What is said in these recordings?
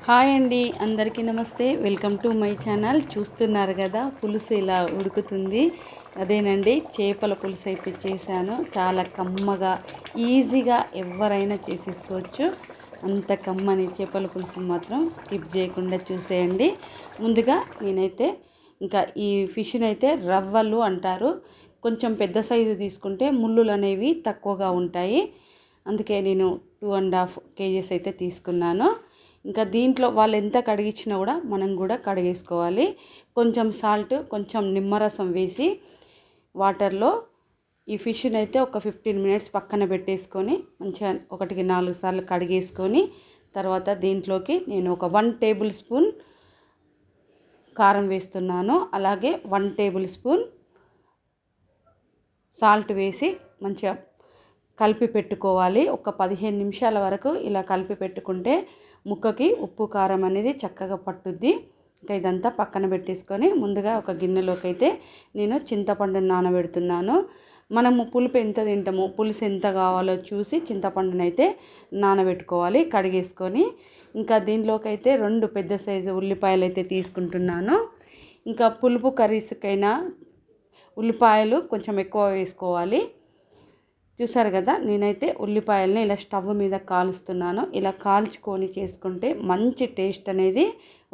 Hi అండి, అందరికీ నమస్తే. Welcome to my channel. చూస్తున్నారు కదా పులుసు ఇలా ఉడుకుతుంది. అదేనండి, చేపల పులుసు అయితే చేశాను. చాలా కమ్మగా, ఈజీగా ఎవరైనా చేసేసుకోవచ్చు. అంత కమ్మని చేపల పులుసు మాత్రం స్కిప్ చేయకుండా చూసేయండి. ముందుగా నేనైతే ఇంకా ఈ ఫిష్ని అయితే రవ్వలు అంటారు. కొంచెం పెద్ద సైజు తీసుకుంటే ముళ్ళులు అనేవి తక్కువగా ఉంటాయి. అందుకే నేను 2.5 kgs అయితే తీసుకున్నాను. ఇంకా దీంట్లో వాళ్ళు ఎంత కడిగించినా కూడా మనం కూడా కడిగేసుకోవాలి. కొంచెం సాల్ట్, కొంచెం నిమ్మరసం వేసి వాటర్లో ఈ ఫిష్ని అయితే ఒక 15 minutes పక్కన పెట్టేసుకొని మంచిగా 1-4 సార్లు కడిగేసుకొని తర్వాత దీంట్లోకి నేను ఒక 1 tablespoon కారం వేస్తున్నాను. అలాగే 1 tablespoon సాల్ట్ వేసి మంచిగా కలిపి పెట్టుకోవాలి. ఒక 15 నిమిషాల వరకు ఇలా కలిపి పెట్టుకుంటే ముక్కకి ఉప్పు కారం అనేది చక్కగా పట్టుద్ది. ఇంకా ఇదంతా పక్కన పెట్టేసుకొని ముందుగా ఒక గిన్నెలోకి అయితే నేను చింతపండుని నానబెడుతున్నాను. మనము పులుపు ఎంత తింటామో, పులుసు ఎంత కావాలో చూసి చింతపండుని అయితే నానబెట్టుకోవాలి కడిగేసుకొని. ఇంకా దీనిలోకి అయితే 2 పెద్ద సైజు ఉల్లిపాయలు అయితే తీసుకుంటున్నాను. ఇంకా పులుపు కర్రీస్కైనా ఉల్లిపాయలు కొంచెం ఎక్కువ వేసుకోవాలి. చూసారు కదా, నేనైతే ఉల్లిపాయలని ఇలా స్టవ్ మీద కాలుస్తున్నాను. ఇలా కాల్చుకొని చేసుకుంటే మంచి టేస్ట్ అనేది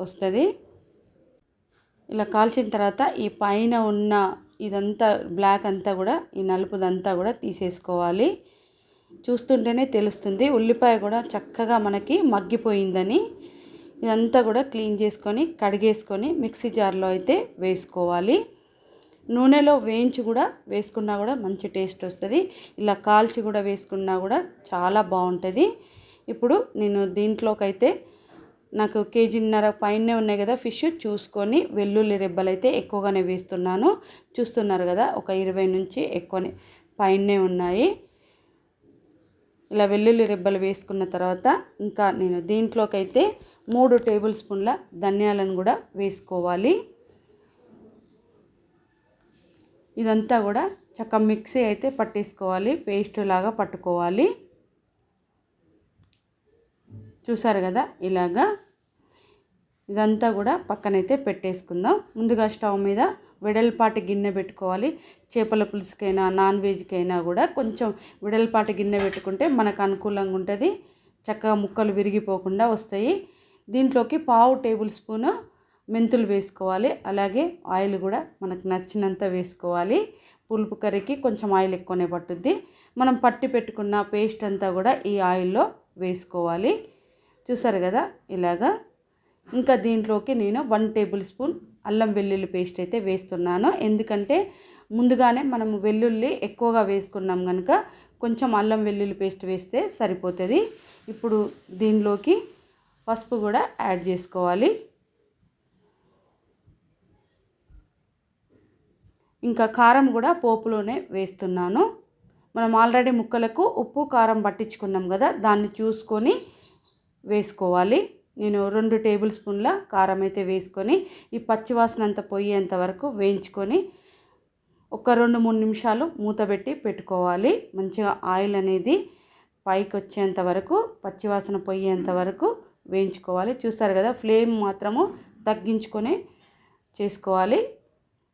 వస్తుంది. ఇలా కాల్చిన తర్వాత ఈ పైన ఉన్న ఇదంతా బ్లాక్ అంతా కూడా, ఈ నలుపుదంతా కూడా తీసేసుకోవాలి. చూస్తుంటేనే తెలుస్తుంది ఉల్లిపాయ కూడా చక్కగా మనకి మగ్గిపోయిందని. ఇదంతా కూడా క్లీన్ చేసుకొని కడిగేసుకొని మిక్సీ జార్లో అయితే వేసుకోవాలి. నూనెలో వేయించి కూడా వేసుకున్నా కూడా మంచి టేస్ట్ వస్తుంది. ఇలా కాల్చి కూడా వేసుకున్నా కూడా చాలా బాగుంటుంది. ఇప్పుడు నేను దీంట్లోకి అయితే నాకు 1.5 kg పైనే ఉన్నాయి కదా ఫిష్, చూసుకొని వెల్లుల్లి రెబ్బలు అయితే ఎక్కువగానే వేస్తున్నాను. చూస్తున్నారు కదా, ఒక 20 నుంచి ఎక్కువనే పైనే ఉన్నాయి. ఇలా వెల్లుల్లి రెబ్బలు వేసుకున్న తర్వాత ఇంకా నేను దీంట్లోకి అయితే 3 tablespoon ధనియాలను కూడా వేసుకోవాలి. ఇదంతా కూడా చక్కగా మిక్సీ అయితే పట్టేసుకోవాలి, పేస్ట్ లాగా పట్టుకోవాలి. చూసారు కదా, ఇలాగా ఇదంతా కూడా పక్కనైతే పెట్టేసుకుందాం. ముందుగా స్టవ్ మీద వెడల్పాటి గిన్నె పెట్టుకోవాలి. చేపల పులుసుకైనా నాన్ వెజ్కైనా కూడా కొంచెం వెడల్పాటి గిన్నె పెట్టుకుంటే మనకు అనుకూలంగా ఉంటుంది. చక్కగా ముక్కలు విరిగిపోకుండా వస్తాయి. దీంట్లోకి 1/2 tablespoon మెంతులు వేసుకోవాలి. అలాగే ఆయిల్ కూడా మనకు నచ్చినంత వేసుకోవాలి. పులుపు కర్రీకి కొంచెం ఆయిల్ ఎక్కువనే పట్టుద్ది. మనం పట్టి పెట్టుకున్న పేస్ట్ అంతా కూడా ఈ ఆయిల్లో వేసుకోవాలి. చూసారు కదా, ఇలాగా. ఇంకా దీంట్లోకి నేను 1 tablespoon అల్లం వెల్లుల్లి పేస్ట్ అయితే వేస్తున్నాను. ఎందుకంటే ముందుగానే మనం వెల్లుల్లి ఎక్కువగా వేసుకున్నాం కనుక కొంచెం అల్లం వెల్లుల్లి పేస్ట్ వేస్తే సరిపోతుంది. ఇప్పుడు దీనిలోకి పసుపు కూడా యాడ్ చేసుకోవాలి. ఇంకా కారం కూడా పోపులోనే వేస్తున్నాను. మనం ఆల్రెడీ ముక్కలకు ఉప్పు కారం పట్టించుకున్నాం కదా, దాన్ని చూసుకొని వేసుకోవాలి. నేను 2 tablespoon కారం అయితే వేసుకొని ఈ పచ్చివాసన అంతా పోయేంత వరకు వేయించుకొని ఒక 2-3 నిమిషాలు మూత పెట్టుకోవాలి. మంచిగా ఆయిల్ అనేది పైకి వచ్చేంత వరకు, పచ్చివాసన పోయేంత వరకు వేయించుకోవాలి. చూస్తారు కదా, ఫ్లేమ్ మాత్రము తగ్గించుకొని చేసుకోవాలి.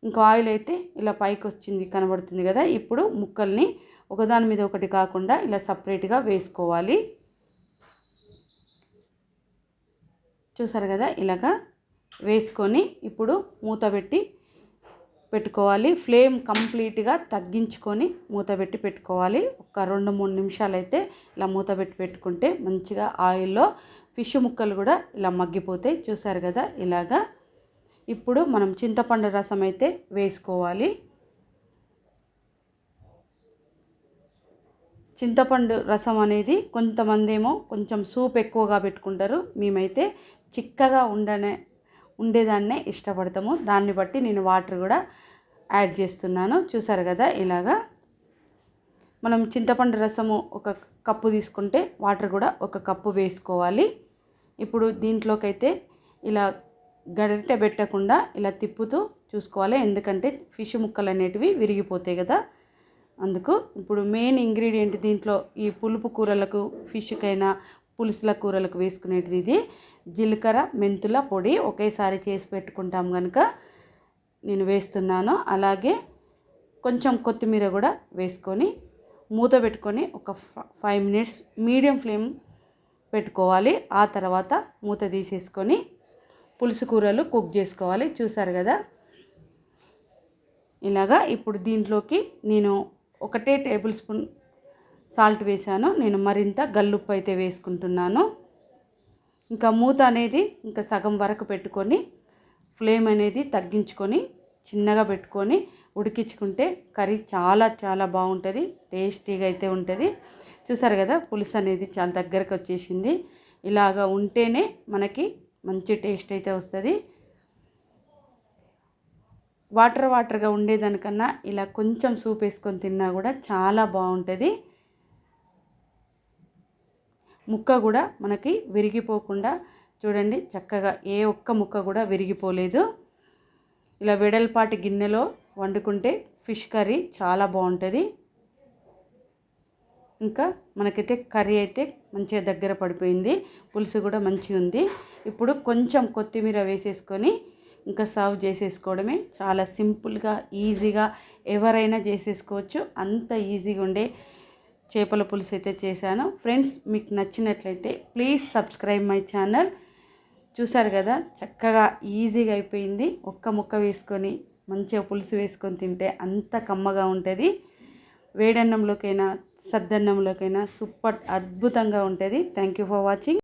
ఇంకా ఆయిల్ అయితే ఇలా పైకి వచ్చింది కనబడుతుంది కదా. ఇప్పుడు ముక్కల్ని ఒకదాని మీద ఒకటి కాకుండా ఇలా సపరేట్గా వేసుకోవాలి. చూసారు కదా, ఇలాగా వేసుకొని ఇప్పుడు మూత పెట్టుకోవాలి. ఫ్లేమ్ కంప్లీట్గా తగ్గించుకొని మూత పెట్టుకోవాలి. ఒక 2-3 నిమిషాలు అయితే ఇలా మూత పెట్టుకుంటే మంచిగా ఆయిల్లో ఫిష్ ముక్కలు కూడా ఇలా మగ్గిపోతాయి. చూసారు కదా, ఇలాగా. ఇప్పుడు మనం చింతపండు రసం అయితే వేసుకోవాలి. చింతపండు రసం అనేది కొంతమంది ఏమో కొంచెం సూప్ ఎక్కువగా పెట్టుకుంటారు. మేమైతే చిక్కగా ఉండేదాన్నే ఇష్టపడతాము. దాన్ని బట్టి నేను వాటర్ కూడా యాడ్ చేస్తున్నాను. చూసారు కదా, ఇలాగా. మనం చింతపండు రసము 1 కప్పు తీసుకుంటే వాటర్ కూడా 1 కప్పు వేసుకోవాలి. ఇప్పుడు దీంట్లోకైతే ఇలా గరిటె పెట్టకుండా ఇలా తిప్పుతూ చూసుకోవాలి. ఎందుకంటే ఫిష్ ముక్కలు అనేటివి విరిగిపోతాయి కదా, అందుకు. ఇప్పుడు మెయిన్ ఇంగ్రీడియంట్ దీంట్లో ఈ పులుపు కూరలకు, ఫిష్కైనా పులుసుల కూరలకు వేసుకునేటిది ఇది. జీలకర్ర మెంతుల పొడి ఒకేసారి చేసి పెట్టుకుంటాం కనుక నేను వేస్తున్నాను. అలాగే కొంచెం కొత్తిమీర కూడా వేసుకొని మూత పెట్టుకొని ఒక 5 మినిట్స్ మీడియం ఫ్లేమ్ పెట్టుకోవాలి. ఆ తర్వాత మూత తీసేసుకొని పులుసు కూరలు కుక్ చేసుకోవాలి. చూసారు కదా ఇలాగా. ఇప్పుడు దీంట్లోకి నేను 1 టేబుల్ స్పూన్ సాల్ట్ వేసాను. నేను మరింత గల్లుప్పు అయితే వేసుకుంటున్నాను. ఇంకా మూత అనేది ఇంకా సగం వరకు పెట్టుకొని ఫ్లేమ్ అనేది తగ్గించుకొని చిన్నగా పెట్టుకొని ఉడికించుకుంటే కర్రీ చాలా చాలా బాగుంటుంది, టేస్టీగా అయితే ఉంటుంది. చూసారు కదా పులుసు అనేది చాలా దగ్గరకు వచ్చేసింది. ఇలాగా ఉంటేనే మనకి మంచి టేస్ట్ అయితే వస్తుంది. వాటర్గా ఉండేదానికన్నా ఇలా కొంచెం సూప్ వేసుకొని తిన్నా కూడా చాలా బాగుంటుంది. ముక్క కూడా మనకి విరిగిపోకుండా చూడండి చక్కగా ఏ ఒక్క ముక్క కూడా విరిగిపోలేదు. ఇలా వెడల్పాటి గిన్నెలో వండుకుంటే ఫిష్ కర్రీ చాలా బాగుంటుంది. ఇంకా మనకైతే కర్రీ అయితే మంచిగా దగ్గర పడిపోయింది, పులుసు కూడా మంచిగా ఉంది. ఇప్పుడు కొంచెం కొత్తిమీర వేసేసుకొని ఇంకా సర్వ్ చేసేసుకోవడమే. చాలా సింపుల్గా ఈజీగా ఎవరైనా చేసేసుకోవచ్చు. అంత ఈజీగా ఉండే చేపల పులుసు అయితే చేశాను. ఫ్రెండ్స్ మీకు నచ్చినట్లయితే ప్లీజ్ సబ్స్క్రైబ్ మై ఛానల్. చూసారు కదా చక్కగా ఈజీగా అయిపోయింది. ఒక్క ముక్క వేసుకొని మంచిగా పులుసు వేసుకొని తింటే అంత కమ్మగా ఉంటుంది. వేడన్నంలోకైనా సద్దన్నంలోకైనా సూపర్ అద్భుతంగా ఉంటుంది. Thank you for watching.